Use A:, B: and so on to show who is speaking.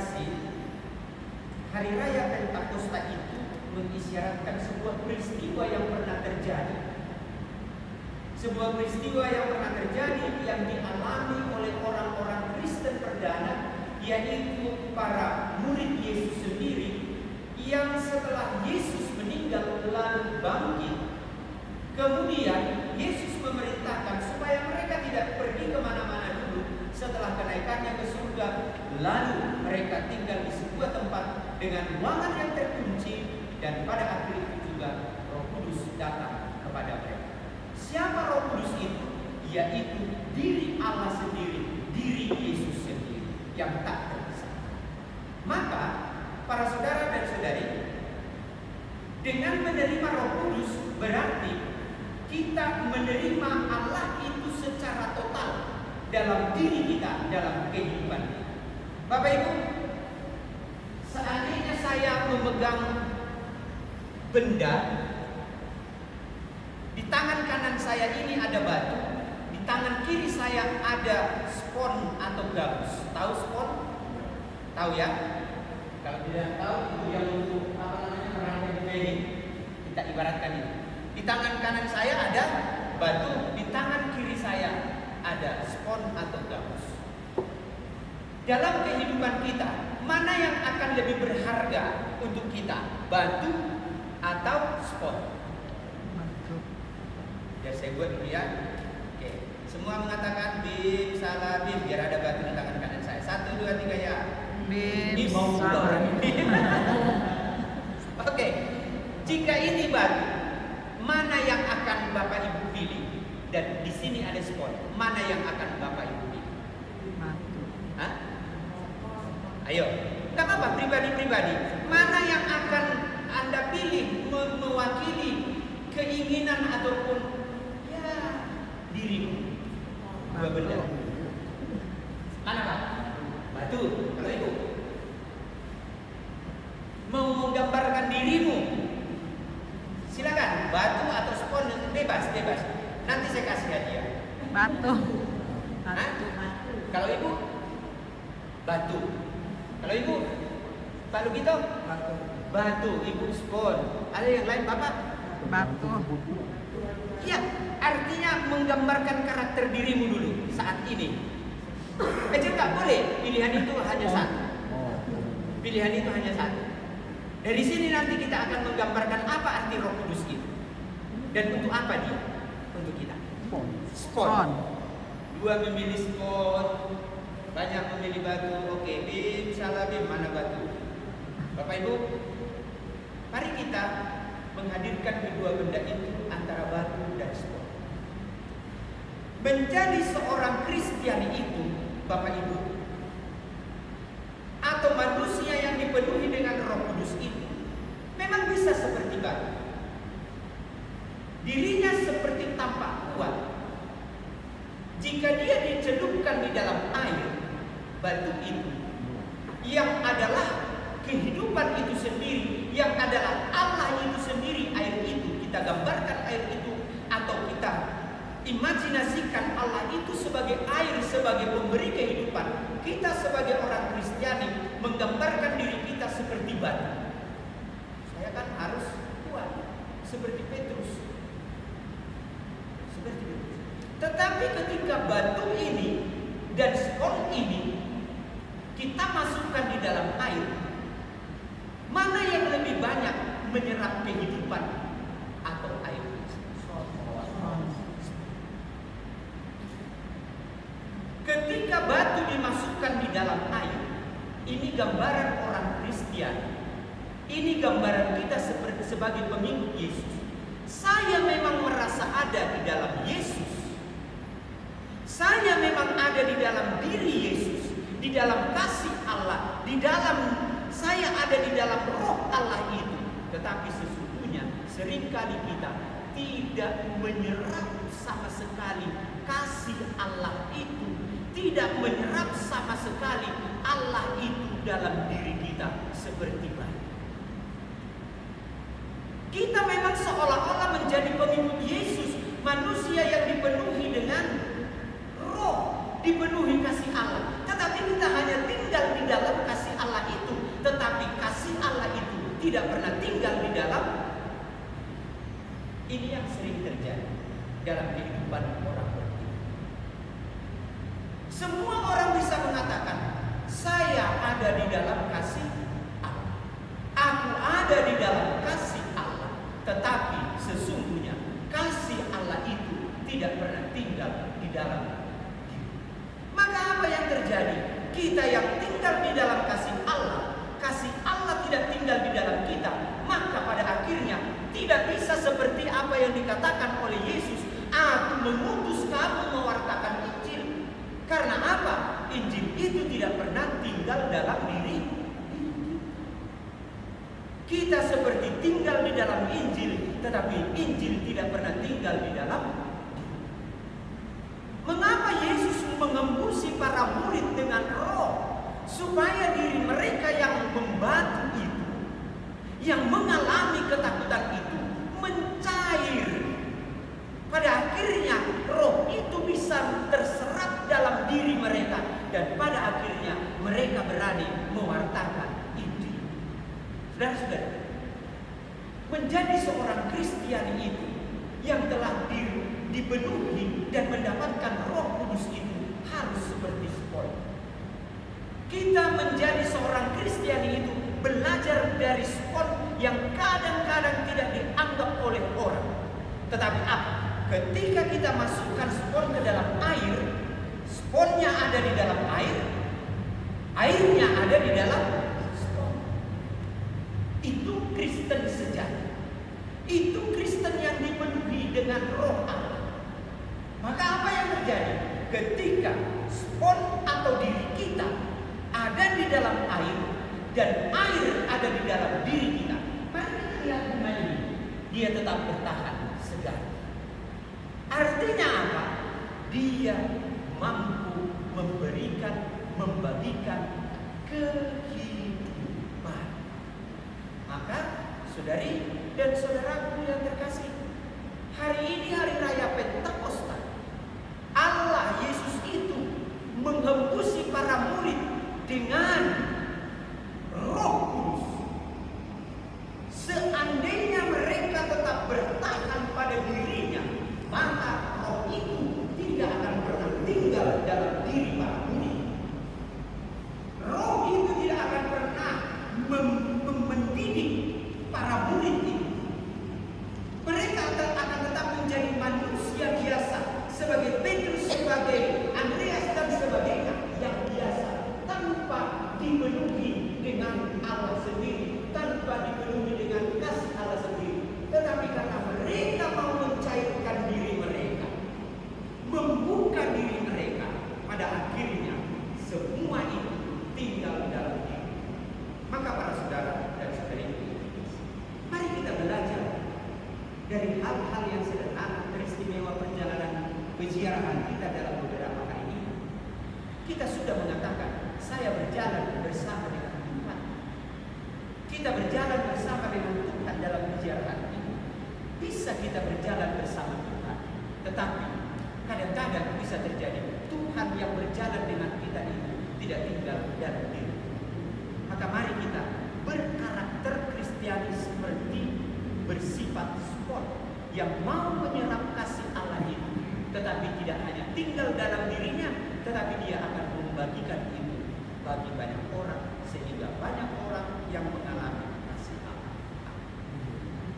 A: kasih, Hari Raya Pentakosta itu mengisyaratkan sebuah peristiwa yang pernah terjadi. Sebuah peristiwa yang pernah terjadi yang dialami oleh orang-orang Kristen perdana, yaitu para murid Yesus sendiri, yang setelah Yesus meninggal lalu bangkit, kemudian Yesus memerintahkan supaya mereka tidak pergi kemana-mana dulu setelah kenaikannya ke surga, lalu mereka tinggal di sebuah tempat dengan ruangan yang terkunci, dan pada akhir itu juga Roh Kudus datang kepada mereka. Siapa Roh Kudus itu? Yaitu diri Allah sendiri, diri Yesus sendiri yang tak terpisah. Maka para saudara dan saudari, dengan menerima Roh Kudus berarti kita menerima Allah itu secara total dalam diri kita, dalam kehidupan kita. Bapak Ibu, seandainya saya memegang benda, di tangan kanan saya ini ada batu, di tangan kiri saya ada spon atau gabus. Tahu spon? Tahu ya? Kalau tidak tahu, itu yang untuk merangkai ini. Kita ibaratkan ini. Di tangan kanan saya ada batu, di tangan kiri saya ada spon atau gabus. Dalam kehidupan kita, mana yang akan lebih berharga untuk kita? Batu atau spon? Biar saya buat dulu ya. Oke, semua mengatakan bim salah bim, biar ada batu di tangan kanan saya. 1, 2, 3 ya. Bim salah bim. Oke, jika ini batu, mana yang akan Bapak Ibu pilih? Dan di sini ada spon. Mana yang akan Bapak Ibu pilih? Batu. Hah? Ayo, nggak apa-apa, pribadi-pribadi. Mana yang akan Anda pilih mewakili keinginan ataupun ya dirimu? Dua benda. Mana Pak? Batu. Kalau Ibu mau menggambarkan dirimu, silakan. Batu atau spon, bebas. Nanti saya kasih hadiah.
B: Batu.
A: Kalau Ibu batu. Kalau Ibu Pak Lugito batu, Ibu spon. Ada yang lain Bapak?
B: Batu.
A: Iya, artinya menggambarkan karakter dirimu dulu saat ini. Nggak boleh. Pilihan itu hanya satu. Pilihan itu hanya satu. Dari sini nanti kita akan menggambarkan apa arti Roh Kudus itu dan untuk apa dia untuk kita. Spon. Dua memilih spon, banyak memilih batu. Oke, bim salah bim, mana batu? Bapak Ibu, mari kita menghadirkan kedua benda itu antara batu dan spon. Menjadi seorang Kristiani itu, Bapak Ibu, atau manusia yang dipenuhi dengan Roh Kudus itu memang bisa seperti batu. Dirinya seperti tampak kuat. Jika dia dicelupkan di dalam air, batu itu yang adalah kehidupan itu sendiri, yang adalah Allah itu sendiri, air itu, kita gambarkan air itu atau kita imajinasikan Allah itu sebagai air, sebagai pemberi kehidupan. Kita sebagai orang Kristiani menggambarkan diri kita seperti batu. Saya kan harus kuat seperti Petrus. Tetapi ketika batu ini dan spon ini kita masukkan di dalam air, mana yang lebih banyak menyerap kehidupan atau air? Ketika batu dimasukkan di dalam air, ini gambaran orang Kristian. Ini gambaran kita sebagai pengikut Yesus. Saya memang merasa ada di dalam Yesus. Saya memang ada di dalam diri Yesus, di dalam kasih Allah, saya ada di dalam roh Allah itu. Tetapi sesungguhnya seringkali kita tidak menyerap sama sekali kasih Allah itu, tidak menyerap sama sekali Allah itu dalam diri kita seperti batu. Kita memang seolah-olah menjadi pengikut Yesus, manusia yang dipenuhi dengan roh, dipenuhi kasih Allah. Tetapi kita hanya tinggal di dalam kasih Allah dalam kehidupan orang beriman. Semua orang bisa mengatakan, saya ada di dalam kasih Allah. Aku ada di dalam kasih Allah. Tetapi sesungguhnya kasih Allah itu tidak pernah tinggal di dalam diri. Maka apa yang terjadi? Kita yang tinggal di dalam kasih Allah tidak tinggal di dalam kita. Maka pada akhirnya tidak bisa seperti apa yang dikatakan oleh Yesus, aku mengutus kamu mewartakan Injil. Karena apa? Injil itu tidak pernah tinggal dalam diri kita. Seperti tinggal di dalam Injil, tetapi Injil tidak pernah tinggal di dalam diri. Mengapa Yesus mengembusi para murid dengan roh? Supaya diri mereka yang membatu itu, yang mengalami ketakutan itu, mencair. Pada akhirnya roh itu bisa terserap dalam diri mereka, dan pada akhirnya mereka berani mewartakan Injil. Saudara-saudara, menjadi seorang Kristian itu yang telah dipenuhi dan mendapatkan Roh Kudus itu harus seperti sport. Kita menjadi seorang Kristian itu belajar dari sport yang kadang-kadang tidak dianggap oleh orang. Tetapi apa? Ketika kita masukkan spon ke dalam air, sponnya ada di dalam air, airnya ada di dalam spon. Itu Kristen sejati. Itu Kristen yang dipenuhi dengan Roh Allah. Maka apa yang terjadi? Ketika spon atau diri kita ada di dalam air dan air ada di dalam diri kita, mari kita lihat bunga ini, dia tetap bertahan segar. Artinya apa? Dia mampu membagikan kehidupan. Maka saudari dan saudaraku yang terkasih, hari ini hari raya Pentakosta, Allah Yesus itu menghembusi para murid dengan Roh Kudus. Seandainya mereka tetap bertahan pada dirinya, maka roh itu tidak akan pernah tinggal dalam diri para murid. Roh itu tidak akan pernah mendidik para murid itu. Mereka akan tetap menjadi manusia biasa, sebagai Petrus, sebagai Andreas dan sebagainya yang biasa, tanpa dipenuhi dengan Allah sendiri, tanpa dipenuhi dengan kasih Allah sendiri. Tetapi karena mereka mau mencairkan diri mereka, membuka diri mereka, pada akhirnya semua itu tinggal dalam diri. Maka para saudara dan saudari, mari kita belajar dari hal-hal yang sederhana, teristimewa perjalanan peziarahan kita dalam beberapa hari ini. Kita sudah mengatakan, saya berjalan bersama dengan Tuhan. Kita berjalan bersama dengan Tuhan dalam peziarahan ini. Bisa kita berjalan bersama Tuhan, tetapi kadang-kadang bisa terjadi Tuhan yang berjalan dengan kita ini tidak tinggal dalam diri. Maka mari kita berkarakter Kristiani seperti bersifat sport yang mau menyerap kasih Allah itu, tetapi tidak hanya tinggal dalam dirinya, tetapi dia akan membagikan itu bagi banyak orang, sehingga banyak orang yang mengalami